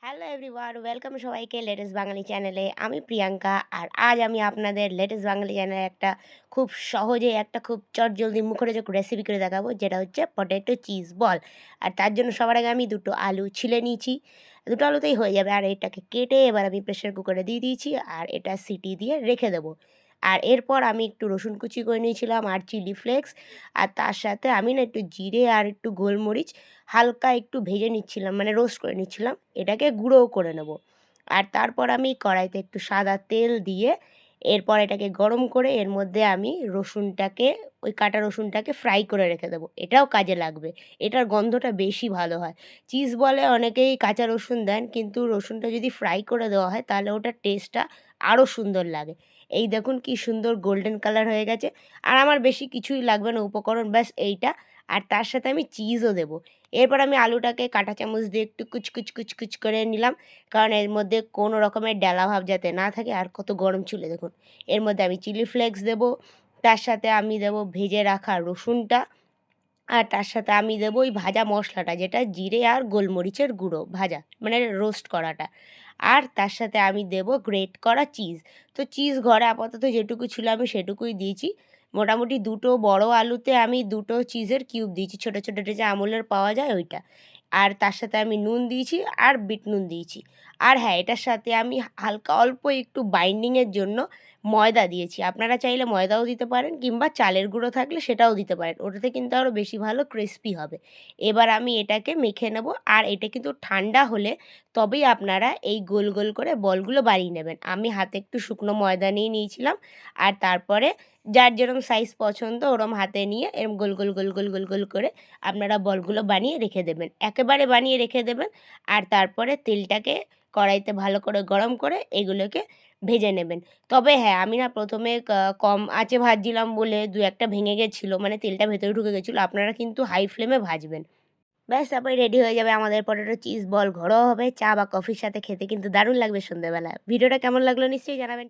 Hello everyone, welcome সবাইকে latest বাঙালি চ্যানেলে। আমি প্রিয়াঙ্কা, আর আজ আমি আপনাদের লেটেস্ট বাঙালি চ্যানেলে একটা খুব সহজে একটা খুব চটজলদি মুখরোচক রেসিপি করে দেখাবো, যেটা হচ্ছে পটেটো চিজ বল। আর তার জন্য সবার আগে আমি দুটো আলু ছিলে নিয়েছি। দুটো আলুতেই হয়ে যাবে। আর এটাকে কেটে এবার আমি প্রেশার কুকারে দিয়ে দিয়েছি, আর এটা সিটি দিয়ে রেখে দেবো। আর এরপর আমি একটু রসুন কুচি করে নিয়েছিলাম আর চিলি ফ্লেক্স, আর তার সাথে আমি না একটু জিরে আর একটু গোলমরিচ হালকা একটু ভেজে নিচ্ছিলাম, মানে রোস্ট করে নিচ্ছিলাম। এটাকে গুঁড়োও করে নেব। আর তারপর আমি কড়াইতে একটু সাদা তেল দিয়ে এরপর এটাকে গরম করে এর মধ্যে আমি রসুনটাকে, ওই কাটা রসুনটাকে ফ্রাই করে রেখে দেবো। এটাও কাজে লাগবে, এটার গন্ধটা বেশি ভালো হয়। চিজ বলে অনেকেই কাঁচা রসুন দেন, কিন্তু রসুনটা যদি ফ্রাই করে দেওয়া হয় তাহলে ওটার টেস্টটা আরও সুন্দর লাগে। এই দেখুন কি সুন্দর গোল্ডেন কালার হয়ে গেছে। আর আমার বেশি কিছুই লাগবে না উপকরণ, ব্যাস এইটা। আর তার সাথে আমি চিজও দেবো। এরপর আমি আলুটাকে কাঁটা চামচ দিয়ে একটু কুচ কুচ কুচ করে নিলাম, কারণ এর মধ্যে কোনো রকমের ডেলা ভাব যাতে না থাকে। আর কত গরম চুলে দেখুন। এর মধ্যে আমি চিলি ফ্লেক্স দেবো, তার সাথে আমি দেবো ভেজে রাখা রসুনটা, আর তার সাথে আমি দেবো ওই ভাজা মশলাটা, যেটা জিরে আর গোলমরিচের গুঁড়ো ভাজা, মানে রোস্ট করাটা। আর তার সাথে আমি দেবো গ্রেট করা চিজ। তো চিজ ঘরে আপাতত যেটুকু ছিল আমি সেটুকুই দিয়েছি। মোটামুটি দুটো বড় আলুতে আমি দুটো চিজের কিউব দিয়েছি, ছোটো ছোটো যে আমুলের পাওয়া যায় ওইটা। আর তার সাথে আমি নুন দিয়েছি আর বিট নুন দিয়েছি। আর হ্যাঁ, এটার সাথে আমি হালকা অল্প একটু বাইন্ডিংয়ের জন্য ময়দা দিয়েছি। আপনারা চাইলে ময়দাও দিতে পারেন, কিংবা চালের গুঁড়ো থাকলে সেটাও দিতে পারেন। ওটাতে কিন্তু আরও বেশি ভালো ক্রিস্পি হবে। এবার আমি এটাকে মেখে নেব। আর এটা কিন্তু ঠান্ডা হলে তবেই আপনারা এই গোল গোল করে বলগুলো বানিয়ে নেবেন। আমি হাতে একটু শুকনো ময়দা নিয়ে নিয়েছিলাম। আর তারপরে যার যেরকম সাইজ পছন্দ ওরম হাতে নিয়ে এরম গোল গোল গোল গোল গোল গোল করে আপনারা বলগুলো বানিয়ে রেখে দেবেন, একেবারে বানিয়ে রেখে দেবেন। আর তারপরে তেলটাকে কড়াইতে ভালো করে গরম করে এগুলোকে ভেজে নেবেন। তবে হ্যাঁ, আমি না প্রথমে কম আঁচে ভাজছিলাম বলে দু একটা ভেঙে গেছিলো, মানে তেলটা ভেতরে ঢুকে গেছিলো। আপনারা কিন্তু হাই ফ্লেমে ভাজবেন। ব্যাস, তারপরে রেডি হয়ে যাবে আমাদের পটেটো চিজ বল। ঘরোয়া হবে, চা বা কফির সাথে খেতে কিন্তু দারুণ লাগবে সন্ধ্যেবেলা। ভিডিওটা কেমন লাগলো নিশ্চয়ই জানাবেন।